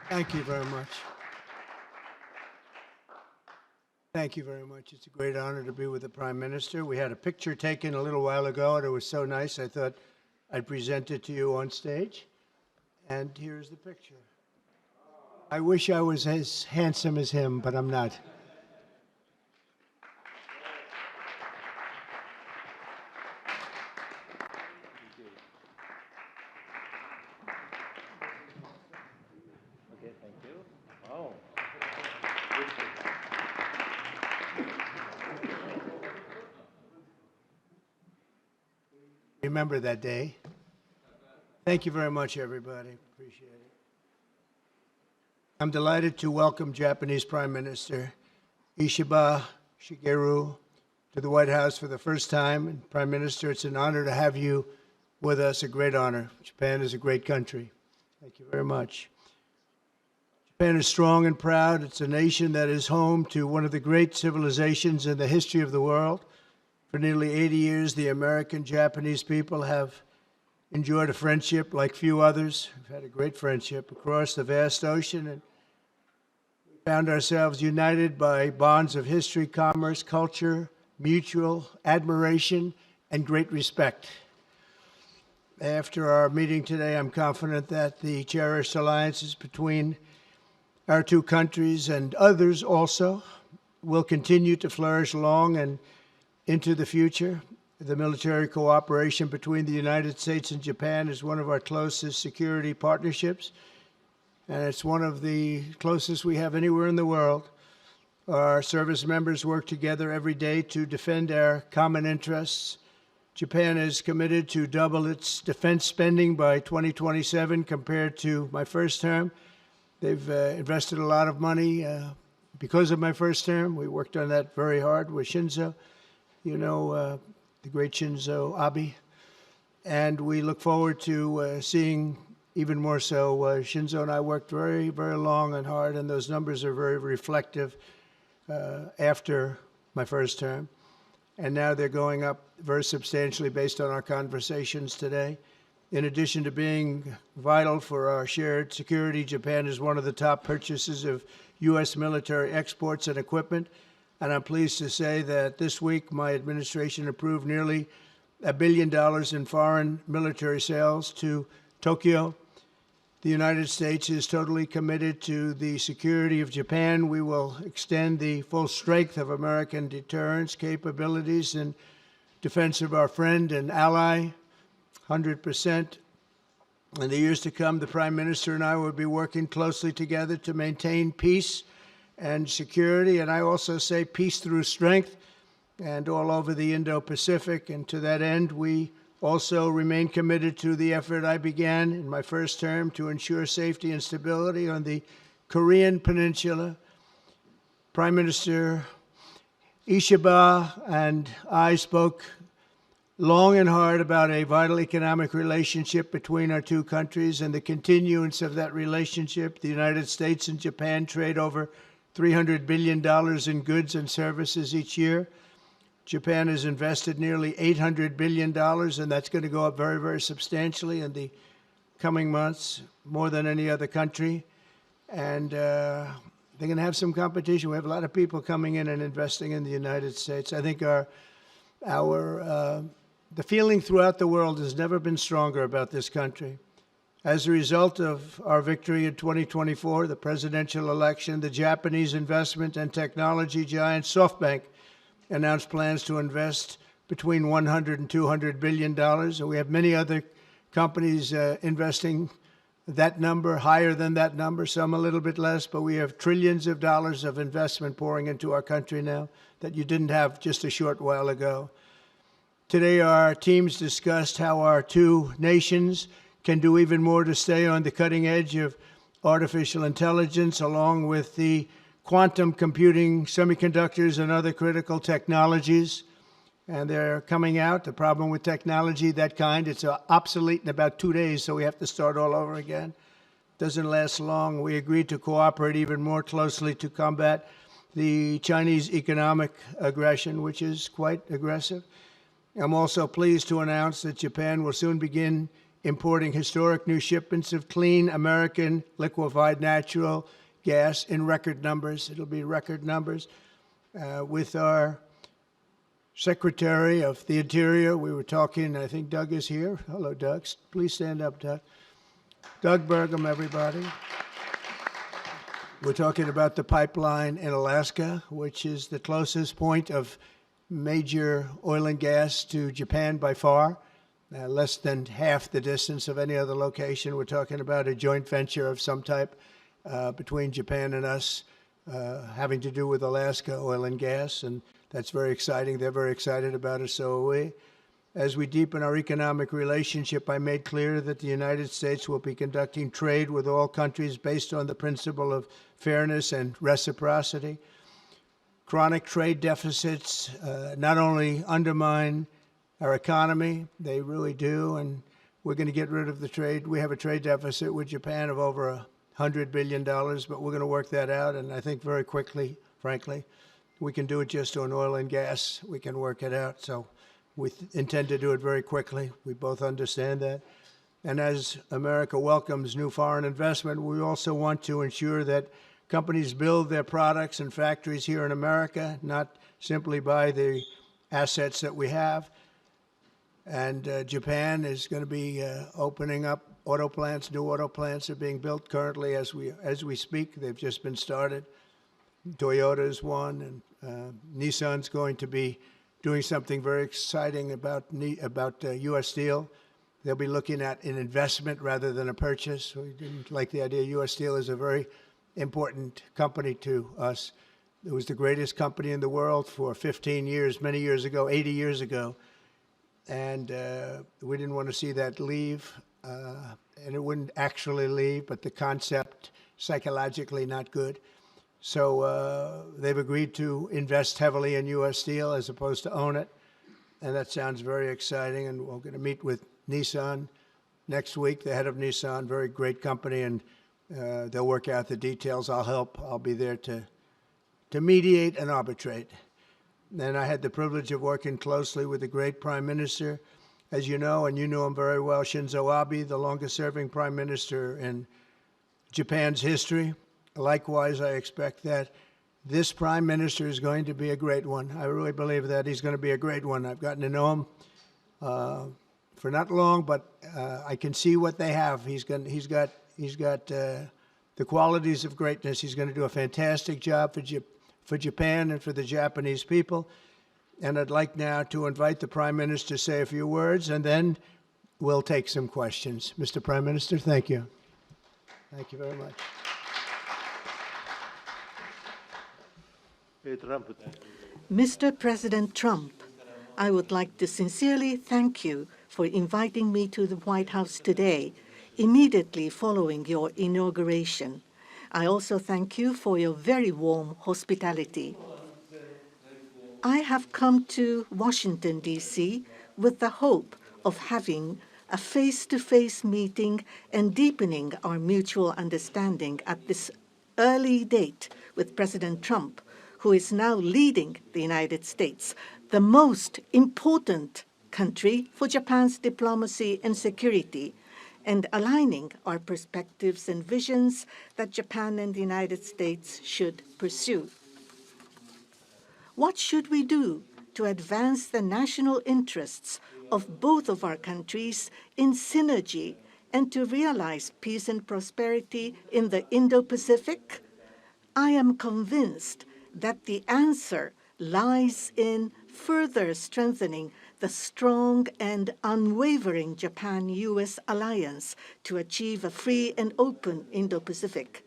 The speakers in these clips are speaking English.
Thank you very much. Thank you very much. It's a great honor to be with the Prime Minister. We had a picture taken a little while ago, and it was so nice, I thought I'd present it to you on stage. And here's the picture. I wish I was as handsome as him, but I'm not. Okay, thank you. Oh. Remember that day. Thank you very much, everybody. Appreciate it. I'm delighted to welcome Japanese Prime Minister Ishiba Shigeru to the White House for the first time. And Prime Minister, it's an honor to have you with us, a great honor. Japan is a great country. Thank you very much. Japan is strong and proud. It's a nation that is home to one of the great civilizations in the history of the world. For nearly 80 years, the American-Japanese people have enjoyed a friendship like few others. We've had a great friendship across the vast ocean, and we found ourselves united by bonds of history, commerce, culture, mutual admiration, and great respect. After our meeting today, I'm confident that the cherished alliances between our two countries and others also will continue to flourish long and into the future. The military cooperation between the United States and Japan is one of our closest security partnerships, and it's one of the closest we have anywhere in the world. Our service members work together every day to defend our common interests. Japan is committed to double its defense spending by 2027 compared to my first term. They've invested a lot of money because of my first term. We worked on that very hard with Shinzo, the great Shinzo Abe. And we look forward to seeing even more so. Shinzo and I worked very, very long and hard, and those numbers are very reflective after my first term. And now they're going up very substantially based on our conversations today. In addition to being vital for our shared security, Japan is one of the top purchasers of U.S. military exports and equipment. And I'm pleased to say that this week my administration approved nearly $1 billion in foreign military sales to Tokyo. The United States is totally committed to the security of Japan. We will extend the full strength of American deterrence capabilities in defense of our friend and ally, 100%. In the years to come, the Prime Minister and I will be working closely together to maintain peace and security, and I also say peace through strength, and all over the Indo-Pacific. And to that end, we also remain committed to the effort I began in my first term to ensure safety and stability on the Korean Peninsula. Prime Minister Ishiba and I spoke long and hard about a vital economic relationship between our two countries and the continuance of that relationship. The United States and Japan trade over $300 billion in goods and services each year. Japan has invested nearly $800 billion, and that's going to go up very, very substantially in the coming months, more than any other country. And they're going to have some competition. We have a lot of people coming in and investing in the United States. I think the feeling throughout the world has never been stronger about this country. As a result of our victory in 2024, the presidential election, the Japanese investment and technology giant SoftBank announced plans to invest between $100 and $200 billion. And we have many other companies investing that number, higher than that number, some a little bit less, but we have trillions of dollars of investment pouring into our country now that you didn't have just a short while ago. Today, our teams discussed how our two nations can do even more to stay on the cutting edge of artificial intelligence, along with the quantum computing, semiconductors, and other critical technologies. And they're coming out. The problem with technology, that kind, it's obsolete in about 2 days, so we have to start all over again. Doesn't last long. We agreed to cooperate even more closely to combat the Chinese economic aggression, which is quite aggressive. I'm also pleased to announce that Japan will soon begin importing historic new shipments of clean American liquefied natural gas in record numbers. It'll be record numbers. With our Secretary of the Interior, we were talking, I think Doug is here. Hello, Doug. Please stand up, Doug. Doug Burgum, everybody. We're talking about the pipeline in Alaska, which is the closest point of major oil and gas to Japan by far, less than half the distance of any other location. We're talking about a joint venture of some type between Japan and us, having to do with Alaska oil and gas, and that's very exciting. They're very excited about it, so are we. As we deepen our economic relationship, I made clear that the United States will be conducting trade with all countries based on the principle of fairness and reciprocity. Chronic trade deficits not only undermine our economy, they really do, and we're going to get rid of the trade. We have a trade deficit with Japan of over $100 billion, but we're going to work that out, and I think very quickly, frankly. We can do it just on oil and gas. We can work it out, so we intend to do it very quickly. We both understand that. And as America welcomes new foreign investment, we also want to ensure that companies build their products and factories here in America, not simply buy the assets that we have. And Japan is going to be opening up auto plants. New auto plants are being built currently as we speak. They've just been started. Toyota is one, and Nissan's going to be doing something very exciting about U.S. Steel. They'll be looking at an investment rather than a purchase. We didn't like the idea. U.S. Steel is a very important company to us. It was the greatest company in the world for 15 years, many years ago, 80 years ago. And we didn't want to see that leave. And it wouldn't actually leave, but the concept, psychologically not good. So they've agreed to invest heavily in U.S. Steel as opposed to own it. And that sounds very exciting. And we're going to meet with Nissan next week, the head of Nissan, very great company, and they'll work out the details. I'll help. I'll be there to mediate and arbitrate. And I had the privilege of working closely with the great Prime Minister, as you know, and you know him very well, Shinzo Abe, the longest-serving Prime Minister in Japan's history. Likewise, I expect that this Prime Minister is going to be a great one. I really believe that he's going to be a great one. I've gotten to know him for not long, but I can see what they have. He's got the qualities of greatness. He's going to do a fantastic job for Japan and for the Japanese people. And I'd like now to invite the Prime Minister to say a few words, and then we'll take some questions. Mr. Prime Minister, thank you. Thank you very much. Mr. President Trump, I would like to sincerely thank you for inviting me to the White House today, immediately following your inauguration. I also thank you for your very warm hospitality. I have come to Washington, D.C. with the hope of having a face-to-face meeting and deepening our mutual understanding at this early date with President Trump, who is now leading the United States, the most important country for Japan's diplomacy and security, and aligning our perspectives and visions that Japan and the United States should pursue. What should we do to advance the national interests of both of our countries in synergy and to realize peace and prosperity in the Indo-Pacific? I am convinced that the answer lies in further strengthening the strong and unwavering Japan-U.S. alliance to achieve a free and open Indo-Pacific.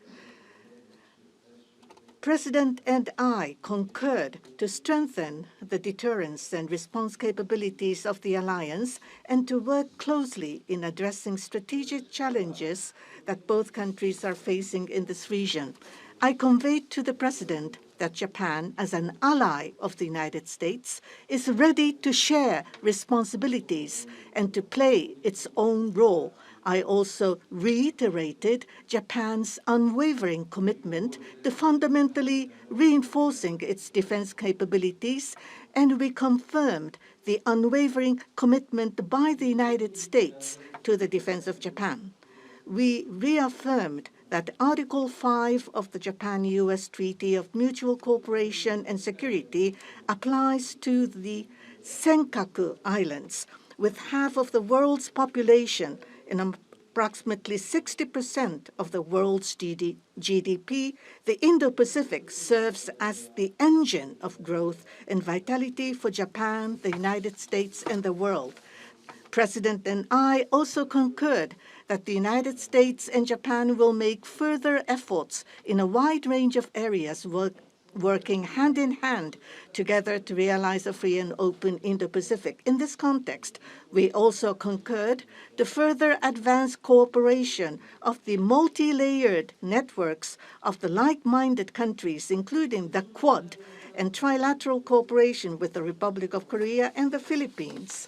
President and I concurred to strengthen the deterrence and response capabilities of the alliance and to work closely in addressing strategic challenges that both countries are facing in this region. I conveyed to the President that Japan, as an ally of the United States, is ready to share responsibilities and to play its own role. I also reiterated Japan's unwavering commitment to fundamentally reinforcing its defense capabilities, and we confirmed the unwavering commitment by the United States to the defense of Japan. We reaffirmed that Article 5 of the Japan-US Treaty of Mutual Cooperation and Security applies to the Senkaku Islands, with half of the world's population and approximately 60% of the world's GDP. The Indo-Pacific serves as the engine of growth and vitality for Japan, the United States, and the world. President and I also concurred that the United States and Japan will make further efforts in a wide range of areas, working hand in hand together to realize a free and open Indo-Pacific. In this context, we also concurred to further advance cooperation of the multi-layered networks of the like-minded countries, including the Quad, and trilateral cooperation with the Republic of Korea and the Philippines.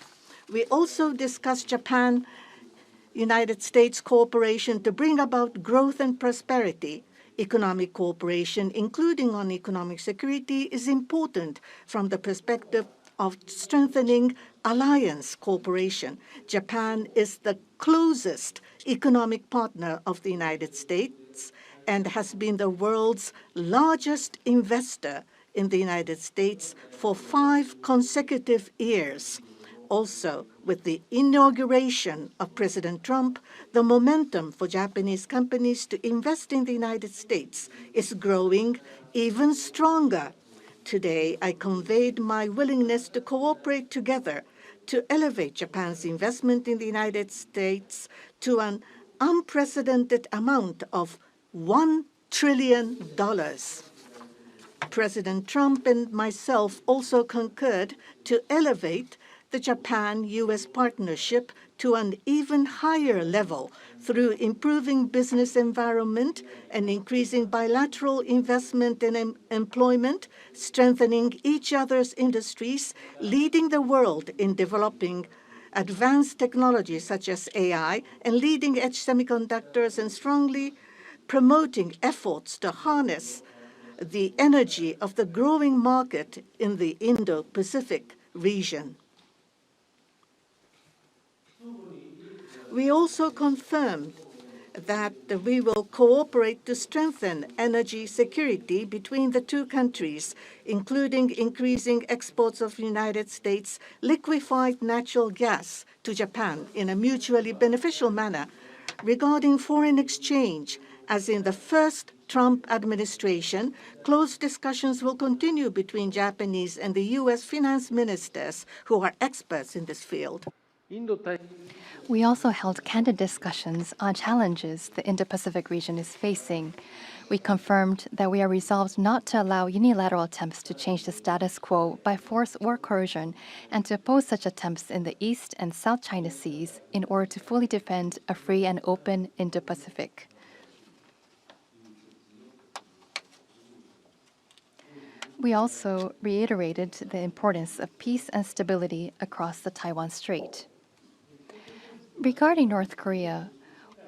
We also discussed Japan-United States cooperation to bring about growth and prosperity. Economic cooperation, including on economic security, is important from the perspective of strengthening alliance cooperation. Japan is the closest economic partner of the United States and has been the world's largest investor in the United States for 5 consecutive years. Also, with the inauguration of President Trump, the momentum for Japanese companies to invest in the United States is growing even stronger. Today, I conveyed my willingness to cooperate together to elevate Japan's investment in the United States to an unprecedented amount of $1 trillion. President Trump and myself also concurred to elevate the Japan-US partnership to an even higher level through improving business environment and increasing bilateral investment and employment, strengthening each other's industries, leading the world in developing advanced technologies such as AI and leading-edge semiconductors, and strongly promoting efforts to harness the energy of the growing market in the Indo-Pacific region. We also confirmed that we will cooperate to strengthen energy security between the two countries, including increasing exports of United States liquefied natural gas to Japan in a mutually beneficial manner. Regarding foreign exchange, as in the first Trump administration, close discussions will continue between Japanese and the U.S. finance ministers who are experts in this field. We also held candid discussions on challenges the Indo-Pacific region is facing. We confirmed that we are resolved not to allow unilateral attempts to change the status quo by force or coercion, and to oppose such attempts in the East and South China Seas in order to fully defend a free and open Indo-Pacific. We also reiterated the importance of peace and stability across the Taiwan Strait. Regarding North Korea,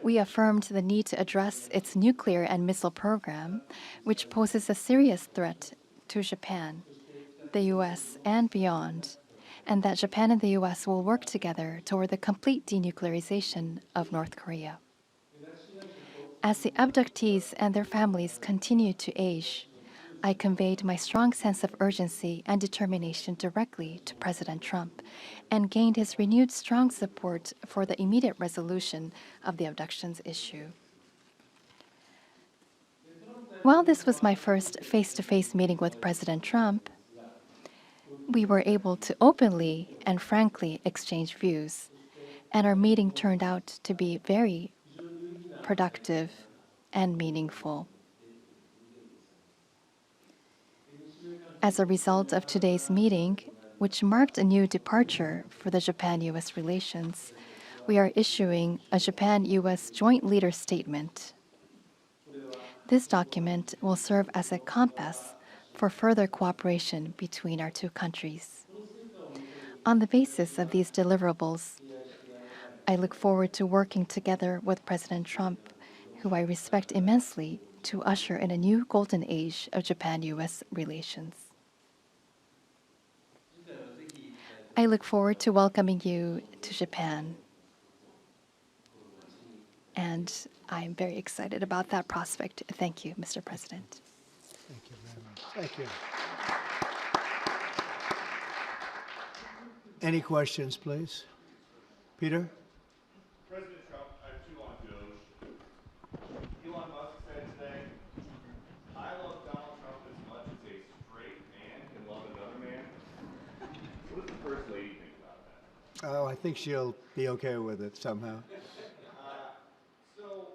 we affirmed the need to address its nuclear and missile program, which poses a serious threat to Japan, the U.S., and beyond, and that Japan and the U.S. will work together toward the complete denuclearization of North Korea. As the abductees and their families continue to age, I conveyed my strong sense of urgency and determination directly to President Trump, and gained his renewed strong support for the immediate resolution of the abductions issue. While this was my first face-to-face meeting with President Trump, we were able to openly and frankly exchange views, and our meeting turned out to be very productive and meaningful. As a result of today's meeting, which marked a new departure for the Japan-U.S. relations, we are issuing a Japan-U.S. Joint Leader Statement. This document will serve as a compass for further cooperation between our two countries. On the basis of these deliverables, I look forward to working together with President Trump, who I respect immensely, to usher in a new golden age of Japan-US relations. I look forward to welcoming you to Japan, and I'm very excited about that prospect. Thank you, Mr. President. Thank you very much. Thank you. Any questions, please? Peter? President Trump, I have two on Doge. Elon Musk said today, I love Donald Trump as much as a straight man can love another man. What does the First Lady think about that? Oh, I think she'll be okay with it somehow. So,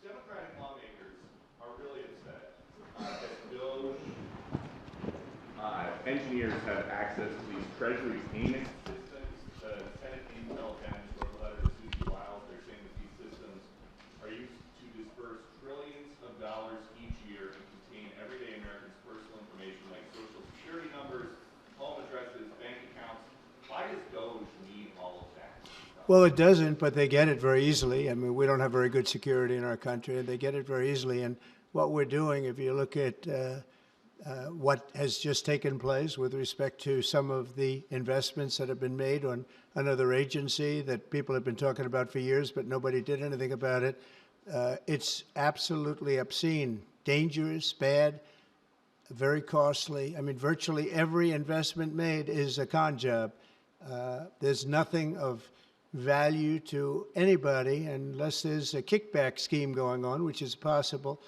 Democratic lawmakers are really upset that Doge engineers have access to these Treasury payment systems. The Senate Intel bench wrote a letter to Susie Wiles. They're saying that these systems are used to disperse trillions of dollars each year and contain everyday Americans' personal information like social security numbers, home addresses, bank accounts. Why does Doge need all of that? Well, it doesn't, but they get it very easily. I mean, we don't have very good security in our country, and they get it very easily. And what we're doing, if you look at what has just taken place with respect to some of the investments that have been made on another agency that people have been talking about for years, but nobody did anything about it, it's absolutely obscene, dangerous, bad, very costly. I mean, virtually every investment made is a con job. There's nothing of value to anybody unless there's a kickback scheme going on, which is possible.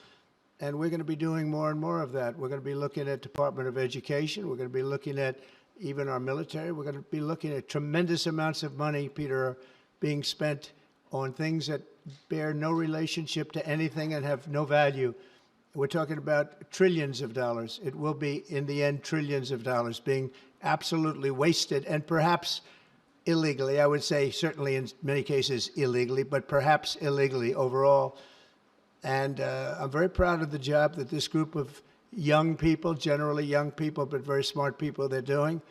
And we're going to be doing more and more of that. We're going to be looking at Department of Education. We're going to be looking at even our military. We're going to be looking at tremendous amounts of money, Peter, being spent on things that bear no relationship to anything and have no value. We're talking about trillions of dollars. It will be, in the end, trillions of dollars being absolutely wasted and perhaps illegally. I would say certainly in many cases illegally, but perhaps illegally overall. And I'm very proud of the job that this group of young people, generally young people, but very smart people, they're doing.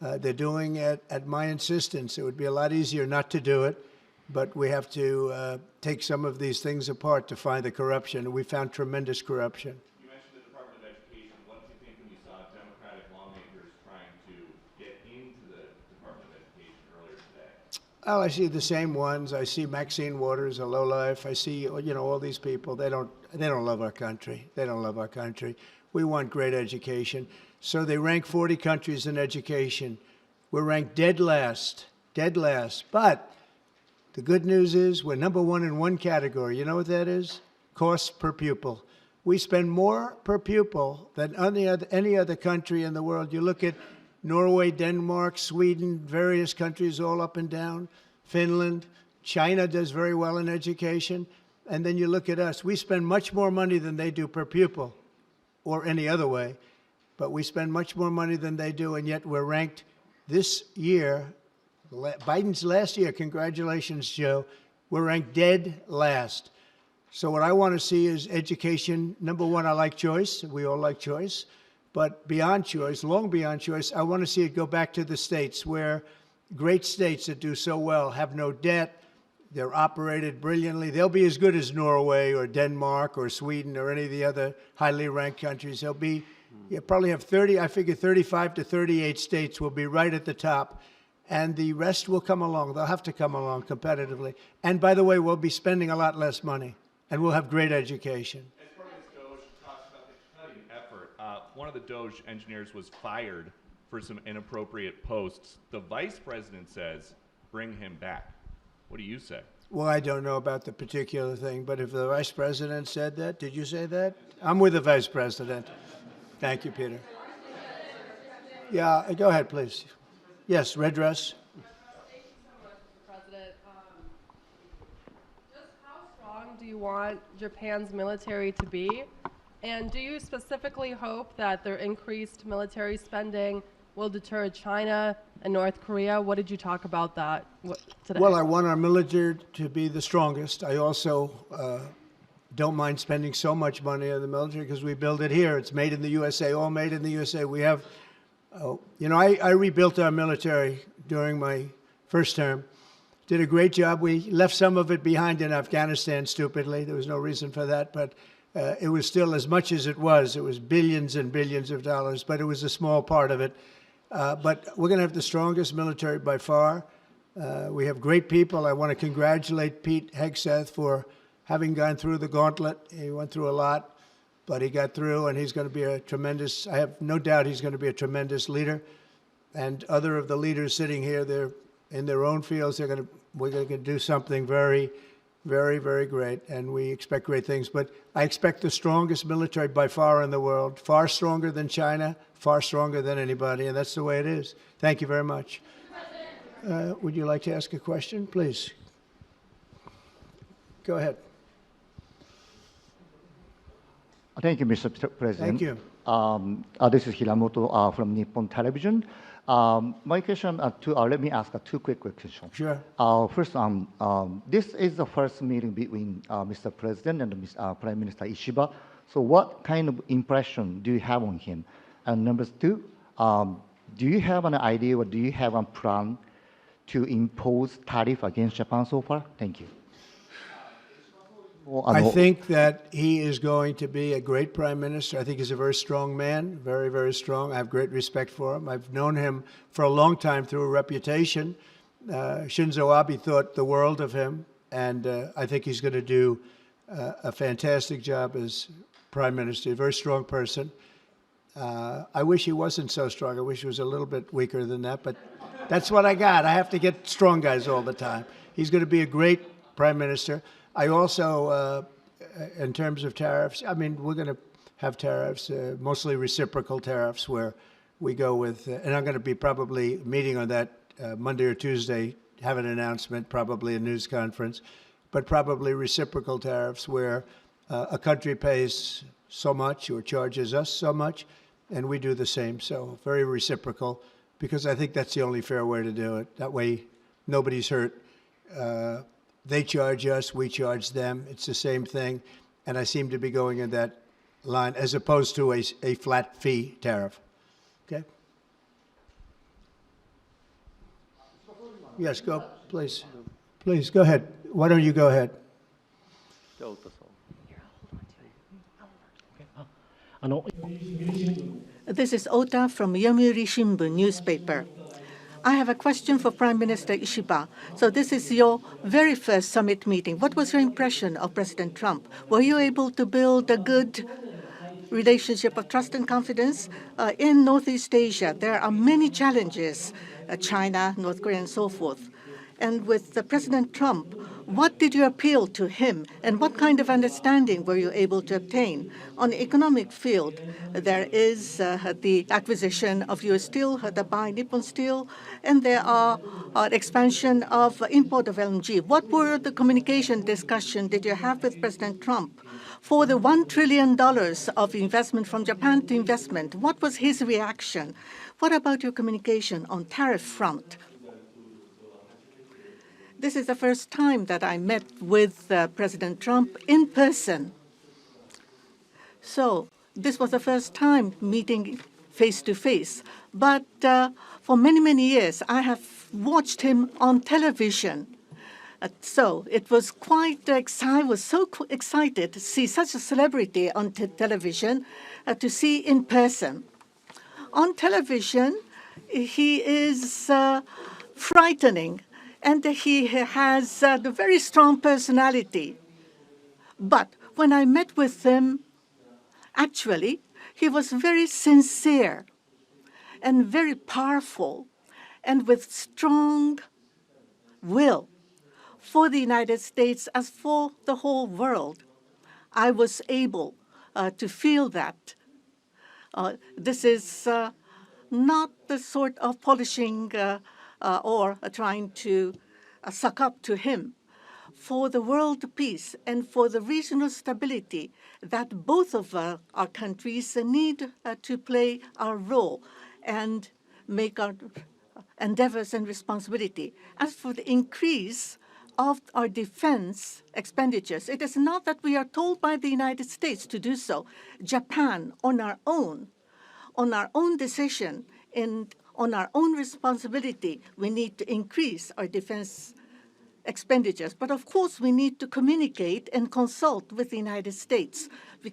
They're doing it at my insistence. It would be a lot easier not to do it, but we have to take some of these things apart to find the corruption. And we found tremendous corruption. You mentioned the Department of Education. What did you think when you saw Democratic lawmakers trying to get into the Department of Education earlier today? Oh, I see the same ones. I see Maxine Waters, a lowlife. I see, all these people. They don't love our country. They don't love our country. We want great education. So they rank 40 countries in education. We're ranked dead last. But the good news is we're number one in one category. You know what that is? Cost per pupil. We spend more per pupil than any other country in the world. You look at Norway, Denmark, Sweden, various countries all up and down, Finland. China does very well in education. And then you look at us. We spend much more money than they do per pupil or any other way. But we spend much more money than they do, and yet we're ranked this year, Biden's last year, congratulations, Joe, we're ranked dead last. So what I want to see is education. Number one, I like choice. We all like choice. But beyond choice, long beyond choice, I want to see it go back to the states where great states that do so well have no debt. They're operated brilliantly. They'll be as good as Norway or Denmark or Sweden or any of the other highly ranked countries. They'll be, you probably have 35 to 38 states will be right at the top. And the rest will come along. They'll have to come along competitively. And by the way, we'll be spending a lot less money. And we'll have great education. As part of this Doge talks about the cutting effort, one of the Doge engineers was fired for some inappropriate posts. The vice president says, bring him back. What do you say? Well, I don't know about the particular thing, but if the vice president said that, did you say that? I'm with the vice president. Thank you, Peter. Yeah, go ahead, please. Yes, red dress. Thank you so much, Mr. President. Just how strong do you want Japan's military to be? And do you specifically hope that their increased military spending will deter China and North Korea? What did you talk about that today? Well, I want our military to be the strongest. I also don't mind spending so much money on the military because we build it here. It's made in the USA, all made in the USA. We have, I rebuilt our military during my first term. Did a great job. We left some of it behind in Afghanistan, stupidly. There was no reason for that, but it was still as much as it was. It was billions and billions of dollars, but it was a small part of it. But we're going to have the strongest military by far. We have great people. I want to congratulate Pete Hegseth for having gone through the gauntlet. He went through a lot, but he got through, and he's going to be a tremendous, I have no doubt he's going to be a tremendous leader. And other of the leaders sitting here, they're in their own fields. We're going to do something very, very, very great, and we expect great things. But I expect the strongest military by far in the world, far stronger than China, far stronger than anybody, and that's the way it is. Thank you very much. Would you like to ask a question? Please. Go ahead. Thank you, Mr. President. Thank you. This is Hiramoto from Nippon Television. My question, let me ask two quick questions. Sure. First, this is the first meeting between Mr. President and Prime Minister Ishiba. So what kind of impression do you have on him? And number two, do you have an idea or do you have a plan to impose tariff against Japan so far? Thank you. I think that he is going to be a great prime minister. I think he's a very strong man, very, very strong. I have great respect for him. I've known him for a long time through a reputation. Shinzo Abe thought the world of him, and I think he's going to do a fantastic job as prime minister. A very strong person. I wish he wasn't so strong. I wish he was a little bit weaker than that, but that's what I got. I have to get strong guys all the time. He's going to be a great prime minister. I also, in terms of tariffs, I mean, we're going to have tariffs, mostly reciprocal tariffs, where we go with, and I'm going to be probably meeting on that Monday or Tuesday, have an announcement, probably a news conference, but probably reciprocal tariffs where a country pays so much or charges us so much, and we do the same. So very reciprocal, because I think that's the only fair way to do it. That way, nobody's hurt. They charge us, we charge them. It's the same thing. And I seem to be going in that line as opposed to a flat fee tariff. Okay? Yes, go, please. Please, go ahead. Why don't you go ahead? This is Ota from Yomiuri Shimbun newspaper. I have a question for Prime Minister Ishiba. So this is your very first summit meeting. What was your impression of President Trump? Were you able to build a good relationship of trust and confidence? In Northeast Asia, there are many challenges, China, North Korea, and so forth. And with President Trump, what did you appeal to him, and what kind of understanding were you able to obtain? On the economic field, there is the acquisition of U.S. Steel, by Nippon Steel, and there are expansion of import of LNG. What were the communication discussion did you have with President Trump? For the $1 trillion of investment from Japan to investment, what was his reaction? What about your communication on tariff front? This is the first time that I met with President Trump in person. So this was the first time meeting face to face. But for many, many years, I have watched him on television. So it was quite I was so excited to see such a celebrity on television, to see in person. On television, he is frightening. And he has a very strong personality. But when I met with him, actually, he was very sincere and very powerful and with strong will for the United States as for the whole world. I was able to feel that. This is not the sort of polishing or trying to suck up to him. For the world peace and for the regional stability that both of our countries need to play our role and make our endeavors and responsibility. As for the increase of our defense expenditures. It is not that we are told by the United States to do so. Japan, on our own decision and on our own responsibility, we need to increase our defense expenditures. But of course, we need to communicate and consult with the United States.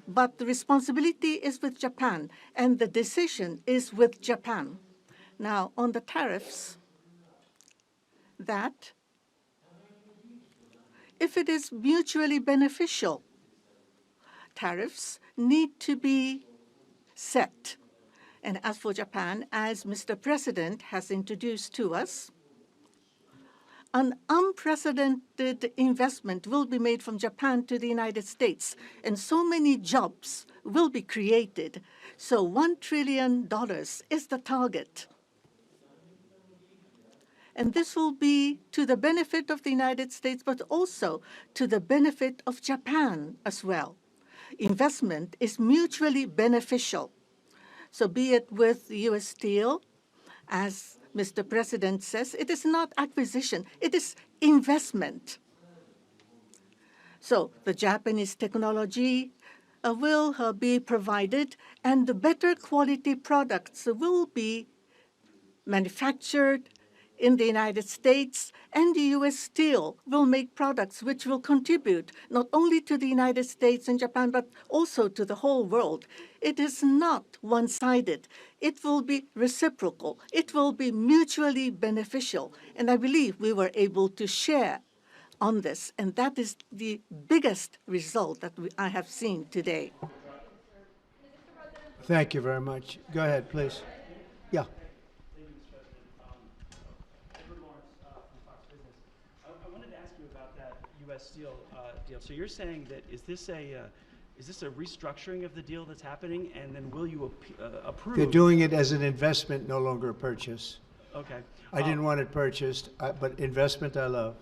But the responsibility is with Japan, and the decision is with Japan. Now, on the tariffs, that if it is mutually beneficial, tariffs need to be set. And as for Japan, as Mr. President has introduced to us, an unprecedented investment will be made from Japan to the United States, and so many jobs will be created. So $1 trillion is the target. And this will be to the benefit of the United States, but also to the benefit of Japan as well. Investment is mutually beneficial. So be it with U.S. Steel, as Mr. President says, it is not acquisition, it is investment. So the Japanese technology will be provided, and the better quality products will be manufactured in the United States, and the U.S. Steel will make products which will contribute not only to the United States and Japan, but also to the whole world. It is not one-sided. It will be reciprocal. It will be mutually beneficial. And I believe we were able to share on this, and that is the biggest result that I have seen today. Thank you very much. Go ahead, please. Yeah. I wanted to ask you about that U.S. Steel deal. So you're saying that is this a restructuring of the deal that's happening, and then will you approve? They're doing it as an investment, no longer a purchase. Okay. I didn't want it purchased, but investment I love.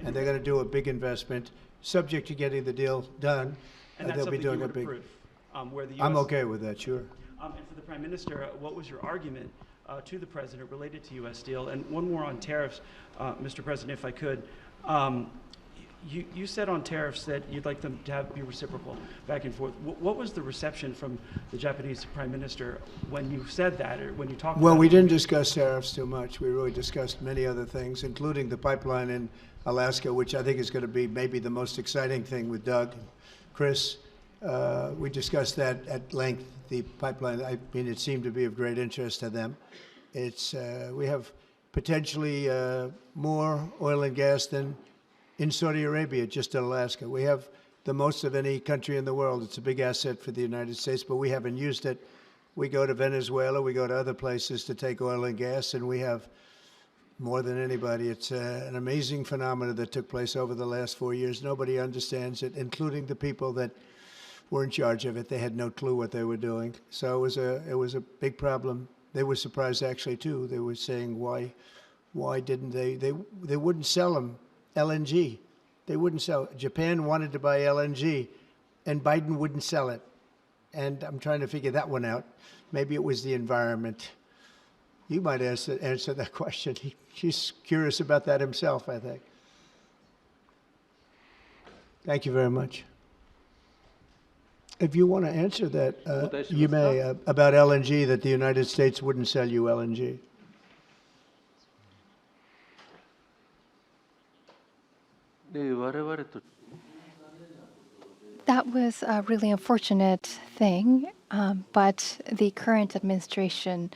And they're going to do a big investment, subject to getting the deal done. And that's they'll be something doing you a would big. approve, where the U.S. I'm okay with that, sure. And for the Prime Minister, what was your argument to the President related to U.S. Steel? And one more on tariffs, Mr. President, if I could. You said on tariffs that you'd like them to be reciprocal back and forth. What was the reception from the Japanese Prime Minister when you said that, or when you talked Well, about we it? didn't discuss tariffs too much. We really discussed many other things, including the pipeline in Alaska, which I think is going to be maybe the most exciting thing with Doug and Chris. We discussed that at length, the pipeline. I mean, it seemed to be of great interest to them. It's we have potentially more oil and gas than in Saudi Arabia, just in Alaska. We have the most of any country in the world. It's a big asset for the United States, but we haven't used it. We go to Venezuela, we go to other places to take oil and gas, and we have more than anybody. It's an amazing phenomenon that took place over the last 4 years. Nobody understands it, including the people that were in charge of it. They had no clue what they were doing. So it was a big problem. They were surprised actually too. They were saying why didn't they wouldn't sell them LNG. They wouldn't sell. Japan wanted to buy LNG, and Biden wouldn't sell it. And I'm trying to figure that one out. Maybe it was the environment. You might answer that question. He's curious about that himself, I think. Thank you very much. If you want to answer that, you may, about LNG, that the United States wouldn't sell you LNG. That was a really unfortunate thing, but the current administration,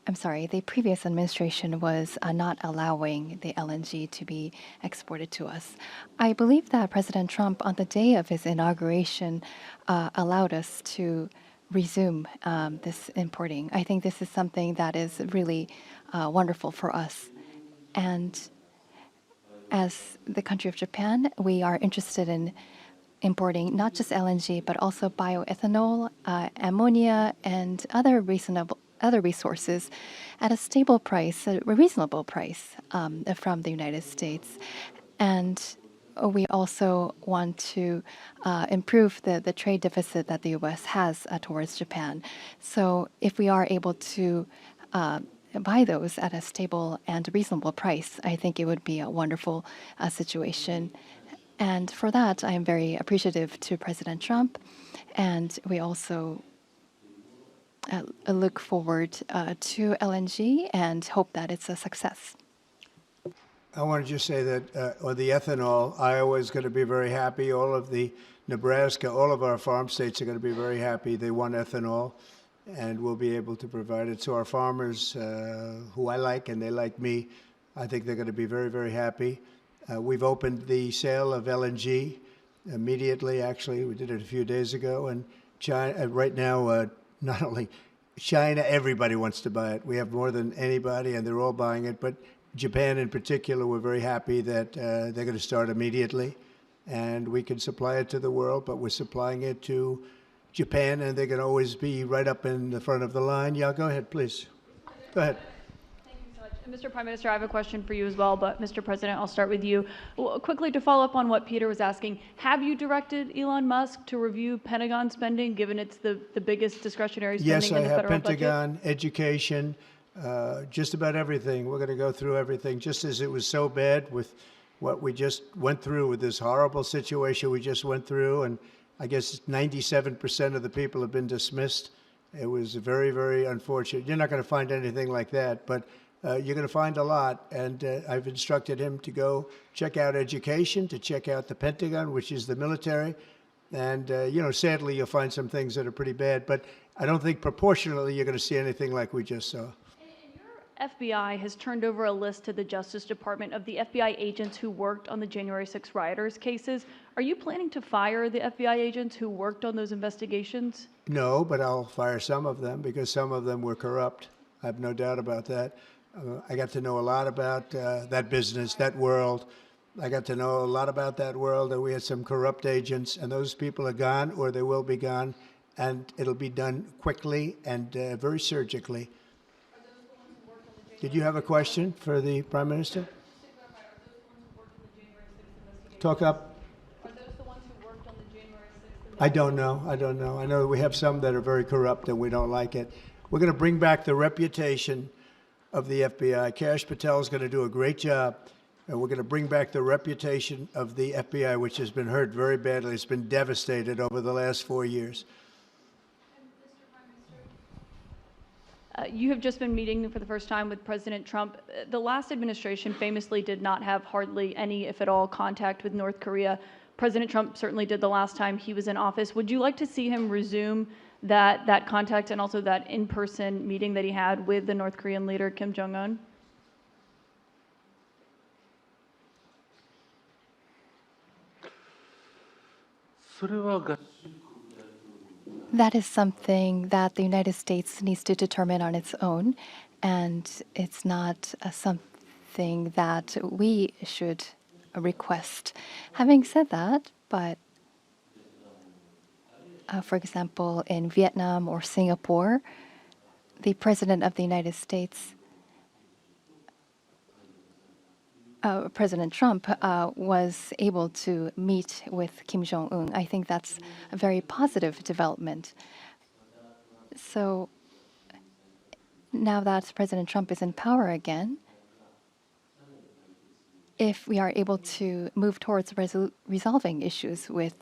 the previous administration was not allowing the LNG to be exported to us. I believe that President Trump, on the day of his inauguration, allowed us to resume this importing. I think this is something that is really wonderful for us. And as the country of Japan, we are interested in importing not just LNG, but also bioethanol, ammonia, and other resources at a stable price, a reasonable price from the United States. And we also want to improve the trade deficit that the U.S. has towards Japan. So if we are able to buy those at a stable and reasonable price, I think it would be a wonderful situation. And for that, I am very appreciative to President Trump. And we also look forward to LNG and hope that it's a success. I want to just say that on the ethanol, Iowa is going to be very happy. All of the Nebraska, all of our farm states are going to be very happy. They want ethanol, and we'll be able to provide it. So our farmers, who I like and they like me, I think they're going to be very, very happy. We've opened the sale of LNG immediately. Actually, we did it a few days ago. And China, right now, not only China, everybody wants to buy it. We have more than anybody, and they're all buying it. But Japan in particular, we're very happy that they're going to start immediately. And we can supply it to the world, but we're supplying it to Japan, and they're going to always be right up in the front of the line. Yeah, go ahead, please. Go ahead. Thank you so much. And Mr. Prime Minister, I have a question for you as well, but Mr. President, I'll start with you. Well, quickly to follow up on what Peter was asking, have you directed Elon Musk to review Pentagon spending, given it's the biggest discretionary spending Yes, I in the have federal Pentagon, budget? education, just about everything. We're going to go through everything, just as it was so bad with what we just went through with this horrible situation we just went through. And I guess 97% of the people have been dismissed. It was very, very unfortunate. You're not going to find anything like that, but you're going to find a lot. And I've instructed him to go check out education, to check out the Pentagon, which is the military. And, sadly, you'll find some things that are pretty bad, but I don't think proportionally you're going to see anything like we just saw. FBI has turned over a list to the Justice Department of the FBI agents who worked on the January 6 rioters cases. Are you planning to fire the FBI agents who worked on those investigations? No, but I'll fire some of them because some of them were corrupt. I have no doubt about that. I got to know a lot about that business, that world. I got to know a lot about that world, and we had some corrupt agents, and those people are gone, or they will be gone, and it'll be done quickly and very surgically. Did you have a question for the Prime Minister? Talk up. Are those the ones who worked on the January 6th? I don't know. I know we have some that are very corrupt and we don't like it. We're going to bring back the reputation of the FBI. Kash Patel is going to do a great job. And we're going to bring back the reputation of the FBI, which has been hurt very badly. It's been devastated over the last 4 years. You have just been meeting for the first time with President Trump. The last administration famously did not have hardly any, if at all, contact with North Korea. President Trump certainly did the last time he was in office. Would you like to see him resume that contact and also that in-person meeting that he had with the North Korean leader, Kim Jong-un? That is something that the United States needs to determine on its own, and it's not something that we should request. Having said that, but for example, in Vietnam or Singapore, the President of the United States, President Trump, was able to meet with Kim Jong-un. I think that's a very positive development. So now that President Trump is in power again, if we are able to move towards resolving issues with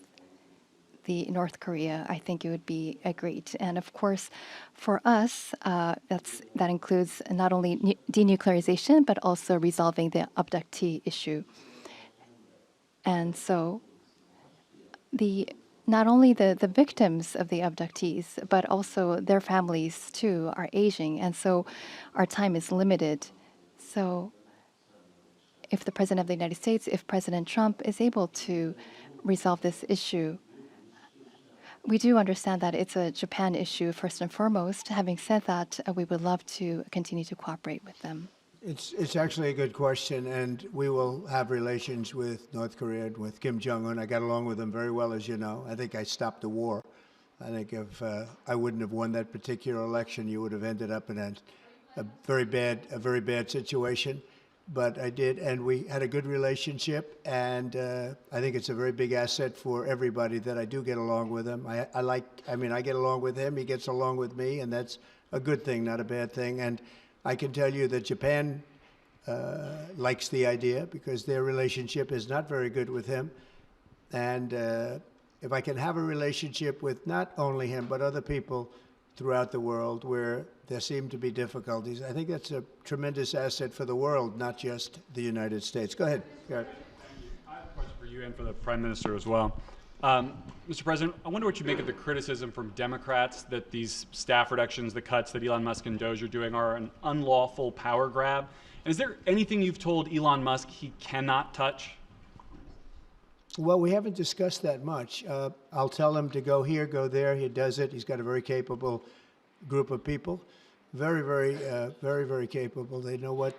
the North Korea, I think it would be great. And of course, for us, that includes not only denuclearization, but also resolving the abductee issue. And so not only the victims of the abductees, but also their families too are aging. And so our time is limited. So if the President of the United States, if President Trump is able to resolve this issue, we do understand that it's a Japan issue first and foremost. Having said that, we would love to continue to cooperate with them. It's actually a good question, and we will have relations with North Korea and with Kim Jong-un. I got along with him very well, as you know. I think I stopped the war. I think if I wouldn't have won that particular election, you would have ended up in a very bad situation. But I did, and we had a good relationship, and I think it's a very big asset for everybody that I do get along with him. I get along with him, he gets along with me, and that's a good thing, not a bad thing. And I can tell you that Japan likes the idea because their relationship is not very good with him. And if I can have a relationship with not only him, but other people throughout the world where there seem to be difficulties, I think that's a tremendous asset for the world, not just the United States. Go ahead. Garrett. I have a question for you and for the Prime Minister as well. Mr. President, I wonder what you make of the criticism from Democrats that these staff reductions, the cuts that Elon Musk and Doge are doing are an unlawful power grab. And is there anything you've told Elon Musk he cannot touch? Well, we haven't discussed that much. I'll tell him to go here, go there. He does it. He's got a very capable group of people. Very capable. They know what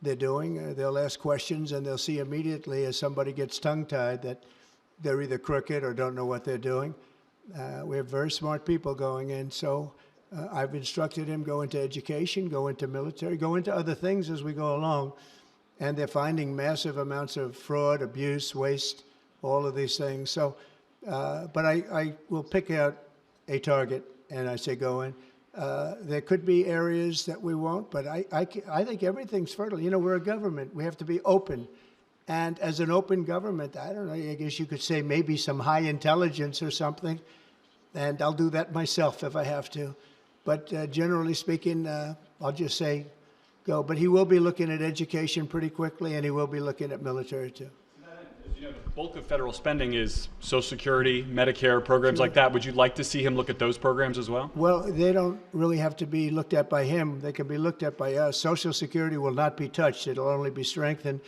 they're doing. They'll ask questions, and they'll see immediately as somebody gets tongue-tied that they're either crooked or don't know what they're doing. We have very smart people going in. So I've instructed him go into education, go into military, go into other things as we go along. And they're finding massive amounts of fraud, abuse, waste, all of these things. So, but I will pick out a target and I say go in. There could be areas that we won't, but I think everything's fertile. You know, we're a government. We have to be open. And as an open government, I don't know, I guess you could say maybe some high intelligence or something. And I'll do that myself if I have to. But generally speaking, I'll just say go. But he will be looking at education pretty quickly, and he will be looking at military too. As you know, the bulk of federal spending is Social Security, Medicare, programs like that. Would you like to see him look at those programs as well? Well, they don't really have to be looked at by him. They can be looked at by us. Social Security will not be touched. It'll only be strengthened.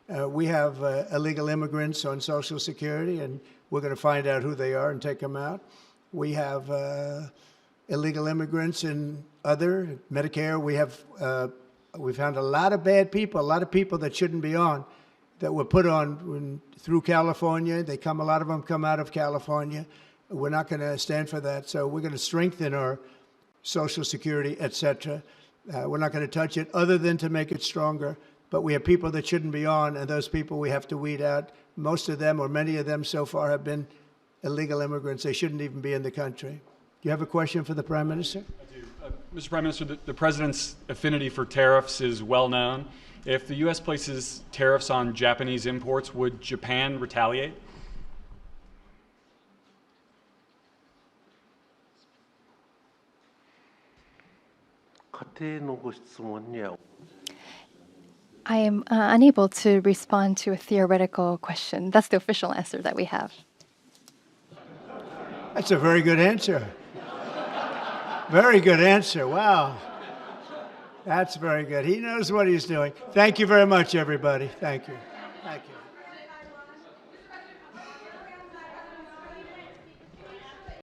We have illegal immigrants on Social Security, and we're going to find out who they are and take them out. We have illegal immigrants in other Medicare. We found a lot of bad people, a lot of people that shouldn't be on, that were put on through California. A lot of them come out of California. We're not going to stand for that. So we're going to strengthen our Social Security, et cetera. We're not going to touch it other than to make it stronger. But we have people that shouldn't be on, and those people we have to weed out. Most of them, or many of them so far, have been illegal immigrants. They shouldn't even be in the country. Do you have a question for the Prime Minister? I do. Mr. Prime Minister, the President's affinity for tariffs is well known. If the U.S. places tariffs on Japanese imports, would Japan retaliate? I am unable to respond to a theoretical question. That's the official answer that we have. That's a very good answer. Very good answer. Wow. That's very good. He knows what he's doing. Thank you very much, everybody. Thank you. Thank you.